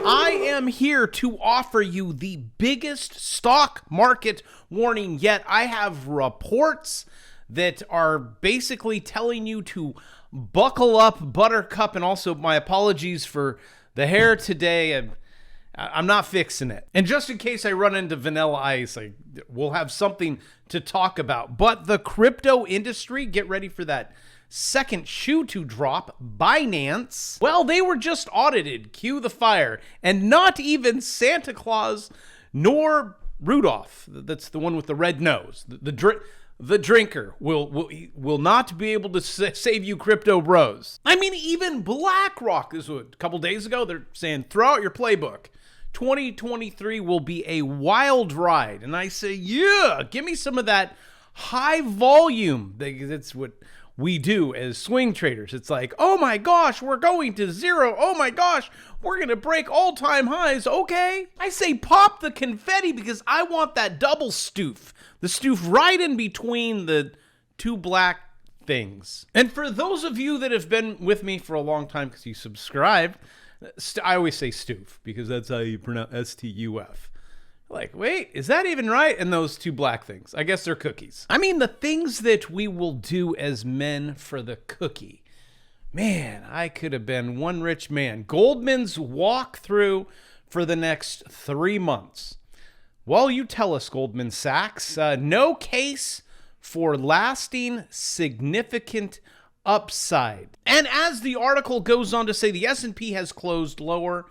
I am here to offer you the biggest stock market warning yet. I have reports that are basically telling you to buckle up, Buttercup, and also my apologies for the hair today. I'm not fixing it. And just in case I run into Vanilla Ice, we'll have something to talk about. But the crypto industry, get ready for that second shoe to drop. Binance, well, they were just audited. Cue the fire. And not even Santa Claus nor Rudolph, that's the one with the red nose, the drinker will not be able to save you, crypto bros. I mean, even BlackRock, this was a couple days ago, they're saying throw out your playbook. 2023 will be a wild ride. And I say, yeah, give me some of that high volume. That's what we do as swing traders. It's like, oh my gosh, we're going to zero. Oh my gosh, we're going to break all-time highs. Okay. I say pop the confetti because I want that double stoof. The stoof right in between the two black things. And for those of you that have been with me for a long time because you subscribe, I always say stoof because that's how you pronounce S-T-U-F. Like, wait, is that even right? And those two black things, I guess they're cookies. I mean, the things that we will do as men for the cookie. Man, I could have been one rich man. Goldman's walkthrough for the next 3 months. Well, you tell us, Goldman Sachs, no case for lasting significant upside. And as the article goes on to say, the S&P has closed lower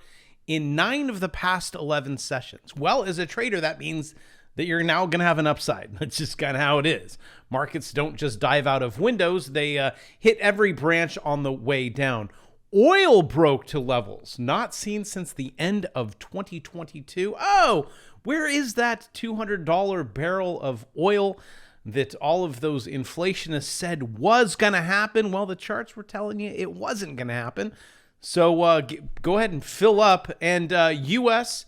in 9 of the past 11 sessions. Well, as a trader, that means that you're now going to have an upside. That's just kind of how it is. Markets don't just dive out of windows. They hit every branch on the way down. Oil broke to levels not seen since the end of 2022. Oh, where is that $200 barrel of oil that all of those inflationists said was going to happen? Well, the charts were telling you it wasn't going to happen. So go ahead and fill up. And U.S.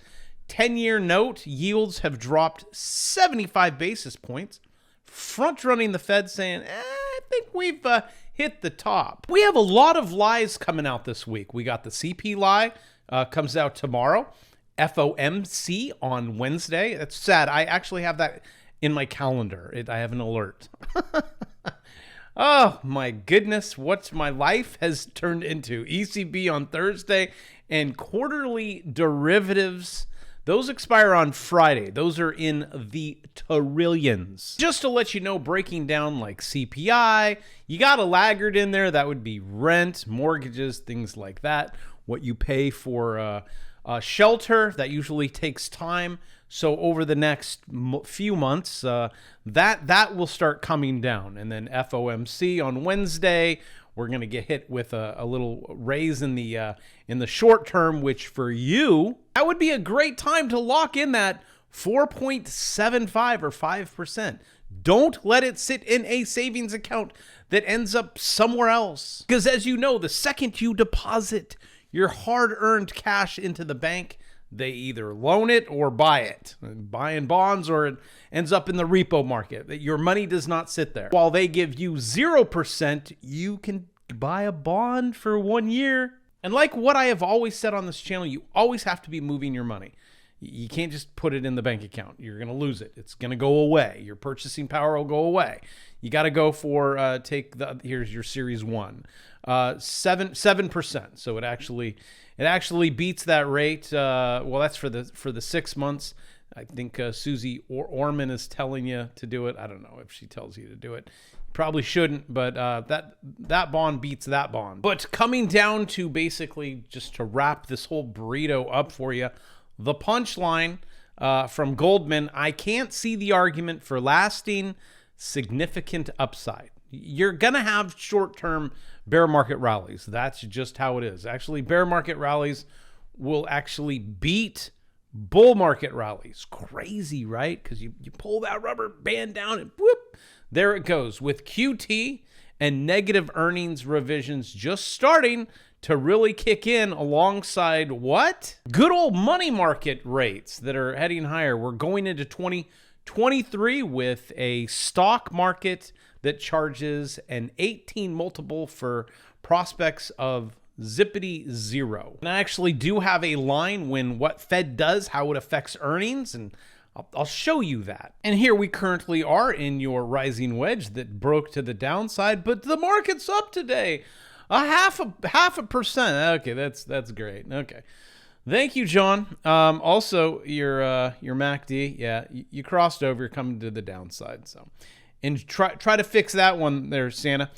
10-year note yields have dropped 75 basis points, front-running the Fed saying, I think we've hit the top. We have a lot of lies coming out this week. We got the CP lie comes out tomorrow. FOMC on Wednesday. That's sad. I actually have that in my calendar. I have an alert. Oh my goodness, what my life has turned into. ECB on Thursday and quarterly derivatives. Those expire on Friday. Those are in the trillions. Just to let you know, breaking down like CPI, you got a laggard in there. That would be rent, mortgages, things like that. What you pay for shelter, that usually takes time. So over the next few months, that will start coming down. And then FOMC on Wednesday, we're going to get hit with a little raise in the short term, which for you, that would be a great time to lock in that 4.75 or 5%. Don't let it sit in a savings account that ends up somewhere else. Because as you know, the second you deposit your hard-earned cash into the bank, they either loan it or buy it, buying bonds, or it ends up in the repo market. Your money does not sit there. While they give you 0%, you can buy a bond for 1 year. And like what I have always said on this channel, you always have to be moving your money. You can't just put it in the bank account. You're going to lose it. It's going to go away. Your purchasing power will go away. You got to go for, here's your Series 1, 7%. So it actually beats that rate. Well, that's for the 6 months. I think Susie Orman is telling you to do it. I don't know if she tells you to do it. Probably shouldn't, but that bond beats that bond. But coming down to basically just to wrap this whole burrito up for you, the punchline from Goldman, I can't see the argument for lasting significant upside. You're going to have short-term bear market rallies. That's just how it is. Actually, bear market rallies will actually beat bull market rallies. Crazy, right? Because you pull that rubber band down and whoop, there it goes. With QT and negative earnings revisions just starting to really kick in alongside what? Good old money market rates that are heading higher. We're going into 2023 with a stock market that charges an 18 multiple for prospects of zippity zero. And I actually do have a line when what Fed does, how it affects earnings, and I'll show you that. And here we currently are in your rising wedge that broke to the downside, but the market's up today. Half a percent. Okay, that's great. Okay. Thank you, John. Also, your MACD, yeah, you crossed over. You're coming to the downside. So, and try to fix that one there, Santa.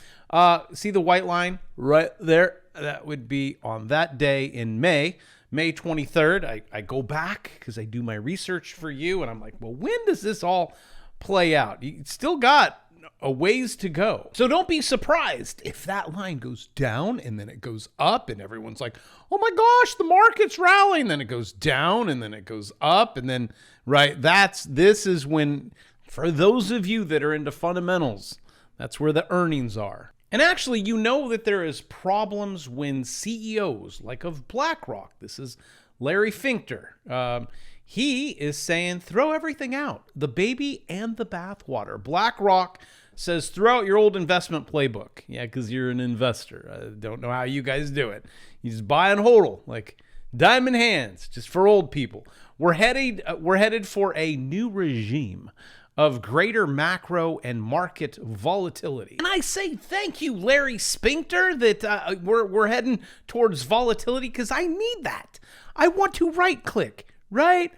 See the white line right there? That would be on that day in May 23rd. I go back because I do my research for you, and I'm like, well, when does this all play out? You still got a ways to go. So don't be surprised if that line goes down and then it goes up and everyone's like, oh my gosh, the market's rallying. Then it goes down and then it goes up. And then, right, this is when, for those of you that are into fundamentals, that's where the earnings are. And actually, you know that there is problems when CEOs, like of BlackRock, this is Larry Finkter, he is saying, throw everything out, the baby and the bathwater. BlackRock says, throw out your old investment playbook. Yeah, because you're an investor. I don't know how you guys do it. You just buy and hodl, like diamond hands, just for old people. We're headed for a new regime of greater macro and market volatility. And I say thank you, Larry Spinkter, that we're heading towards volatility, because I need that. I want to right-click right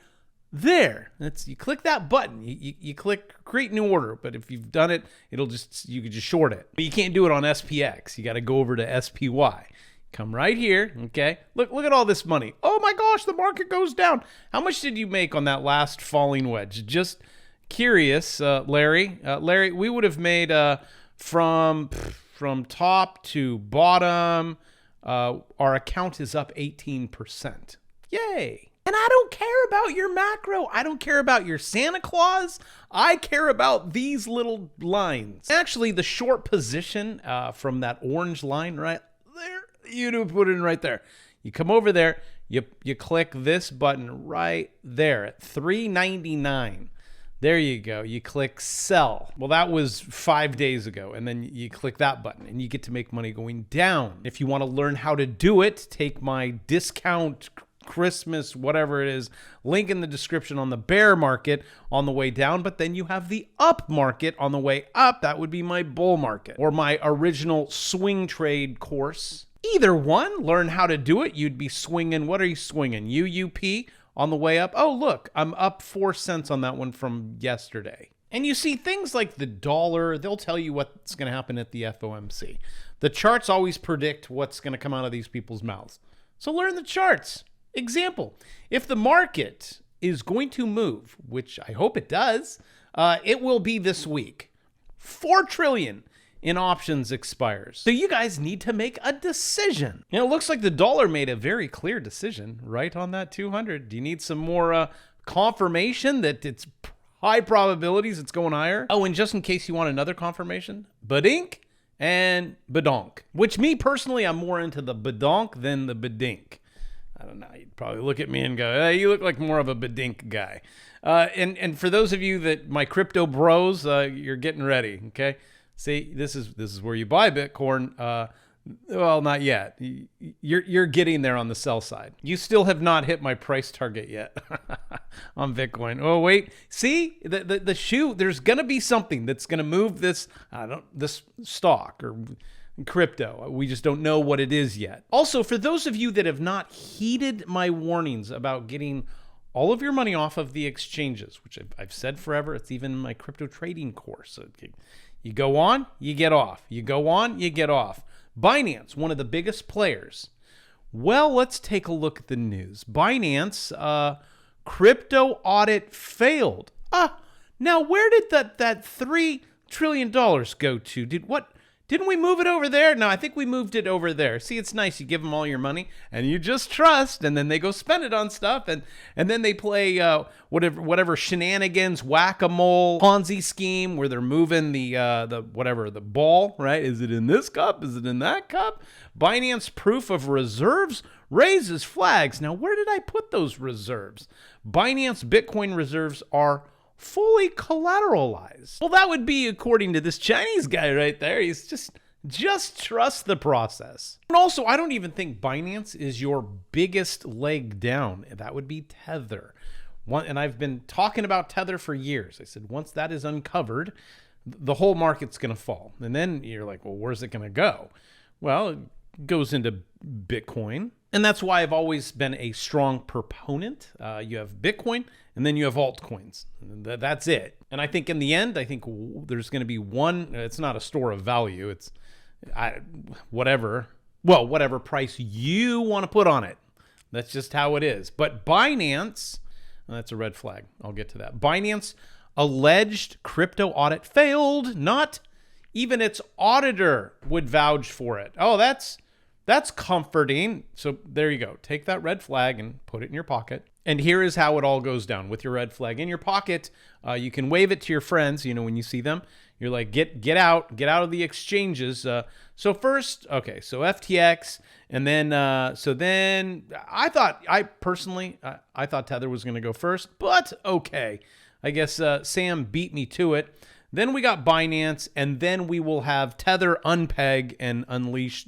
there. You click that button. You click create new order, but if you've done it, you could just short it. But you can't do it on SPX. You got to go over to SPY. Come right here, okay? Look at all this money. Oh my gosh, the market goes down. How much did you make on that last falling wedge? Just curious, Larry. Larry, we would have made from top to bottom. Our account is up 18%. Yay! And I don't care about your macro. I don't care about your Santa Claus. I care about these little lines. Actually, the short position from that orange line right there, you put it in right there. You come over there, you click this button right there at 399. There you go. You click sell. Well, that was 5 days ago. And then you click that button and you get to make money going down. If you want to learn how to do it, take my discount Christmas, whatever it is, link in the description on the bear market on the way down. But then you have the up market on the way up. That would be my bull market or my original swing trade course. Either one, learn how to do it. You'd be swinging. What are you swinging? UUP on the way up. Oh, look, I'm up 4 cents on that one from yesterday. And you see things like the dollar, they'll tell you what's going to happen at the FOMC. The charts always predict what's going to come out of these people's mouths. So learn the charts. Example, if the market is going to move, which I hope it does, it will be this week. 4 trillion in options expires. So you guys need to make a decision. And it looks like the dollar made a very clear decision right on that 200. Do you need some more confirmation that it's high probabilities it's going higher? Oh, and just in case you want another confirmation, badink and badonk. Which me personally, I'm more into the badonk than the badink. I don't know. You'd probably look at me and go, hey, you look like more of a badink guy. And for those of you that my crypto bros, you're getting ready, okay? See, this is where you buy Bitcoin. Well, not yet. You're getting there on the sell side. You still have not hit my price target yet on Bitcoin. Oh, wait. See, the shoe, there's going to be something that's going to move this stock or crypto. We just don't know what it is yet. Also, for those of you that have not heeded my warnings about getting all of your money off of the exchanges, which I've said forever, it's even in my crypto trading course. So you go on, you get off. You go on, you get off. Binance, one of the biggest players. Well, let's take a look at the news. Binance, crypto audit failed. Now where did that $3 trillion go to? Didn't we move it over there? No, I think we moved it over there. See, it's nice. You give them all your money and you just trust, and then they go spend it on stuff, and then they play whatever shenanigans, whack-a-mole, Ponzi scheme where they're moving the ball, right? Is it in this cup? Is it in that cup? Binance proof of reserves raises flags. Now, where did I put those reserves? Binance Bitcoin reserves are fully collateralized. Well, that would be according to this Chinese guy right there. He's just Just trust the process. And also, I don't even think Binance is your biggest leg down. That would be Tether. And I've been talking about Tether for years. I said, once that is uncovered, the whole market's going to fall. And then you're like, well, where's it going to go? Well, it goes into Bitcoin. And that's why I've always been a strong proponent. You have Bitcoin, and then you have altcoins. That's it. And I think in the end, there's going to be one. It's not a store of value. It's whatever price you want to put on it. That's just how it is. But Binance, that's a red flag. I'll get to that. Binance alleged crypto audit failed. Not even its auditor would vouch for it. Oh, that's comforting. So there you go. Take that red flag and put it in your pocket. And here is how it all goes down. With your red flag in your pocket, you can wave it to your friends. When you see them, you're like, get out of the exchanges. So first, okay, so FTX, and then I thought Tether was going to go first, but okay, I guess Sam beat me to it. Then we got Binance, and then we will have Tether unpeg and unleash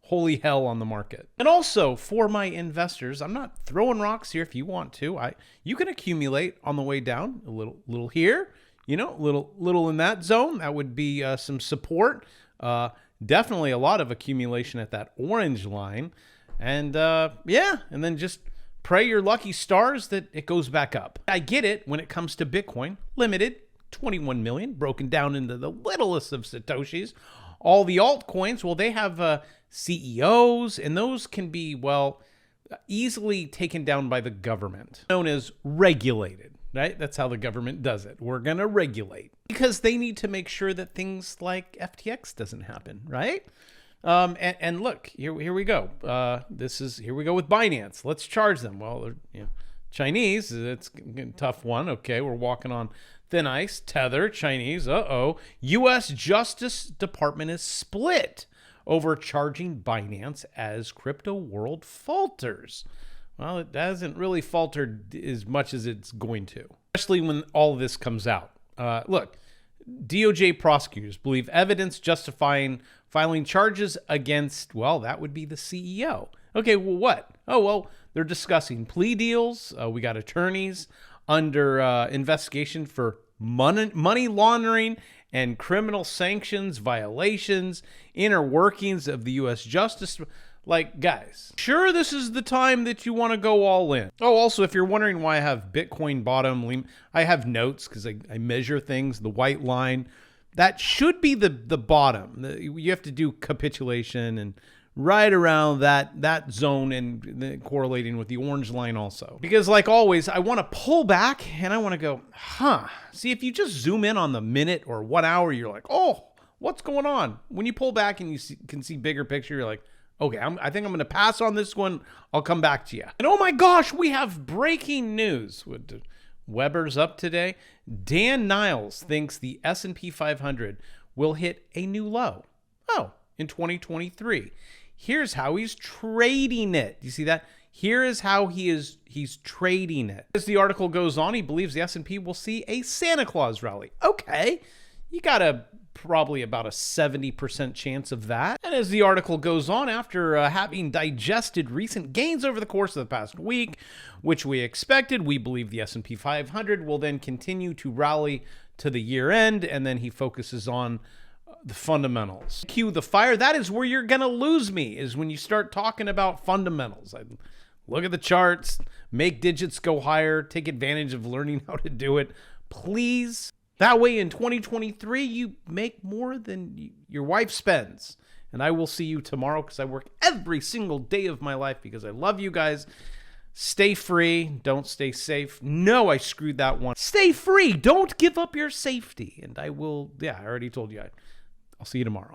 holy hell on the market. And also for my investors, I'm not throwing rocks here. If you want to, you can accumulate on the way down, a little here, little in that zone. That would be some support. Definitely a lot of accumulation at that orange line. And and then just pray your lucky stars that it goes back up. I get it when it comes to Bitcoin, limited, 21 million, broken down into the littlest of Satoshis. All the altcoins, well, they have CEOs, and those can be, easily taken down by the government, known as regulated, right? That's how the government does it. We're going to regulate because they need to make sure that things like FTX doesn't happen, right? And look, here we go. Here we go with Binance. Let's charge them. Well, Chinese, it's a tough one. Okay, we're walking on thin ice. Tether, Chinese, U.S. Justice Department is split over charging Binance as crypto world falters. Well, it hasn't really faltered as much as it's going to, especially when all of this comes out. Look, DOJ prosecutors believe evidence justifying filing charges against, that would be the CEO. Okay, well, what? Oh, well, they're discussing plea deals. We got attorneys under investigation for money laundering and criminal sanctions violations, inner workings of the U.S. Justice. Like, guys, sure, this is the time that you want to go all in. Oh, also, if you're wondering why I have Bitcoin bottom, I have notes because I measure things. The white line, that should be the bottom. You have to do capitulation and right around that zone and correlating with the orange line also. Because like always, I want to pull back and I want to go, See, if you just zoom in on the minute or 1 hour, you're like, oh, what's going on? When you pull back and you can see bigger picture, you're like, okay, I think I'm going to pass on this one. I'll come back to you. And oh my gosh, we have breaking news. Weber's up today. Dan Niles thinks the S&P 500 will hit a new low. In 2023. Here's how he's trading it. You see that? Here is how he's trading it. As the article goes on, he believes the S&P will see a Santa Claus rally. Okay, you got probably about a 70% chance of that. And as the article goes on, after having digested recent gains over the course of the past week, which we expected, we believe the S&P 500 will then continue to rally to the year end, and then he focuses on the fundamentals. Cue the fire. That is where you're going to lose me, is when you start talking about fundamentals. I look at the charts, make digits go higher, take advantage of learning how to do it. Please. That way in 2023, you make more than your wife spends. And I will see you tomorrow because I work every single day of my life because I love you guys. Stay free. Don't stay safe. No, I screwed that one. Stay free. Don't give up your safety. And I will, I already told you. I'll see you tomorrow.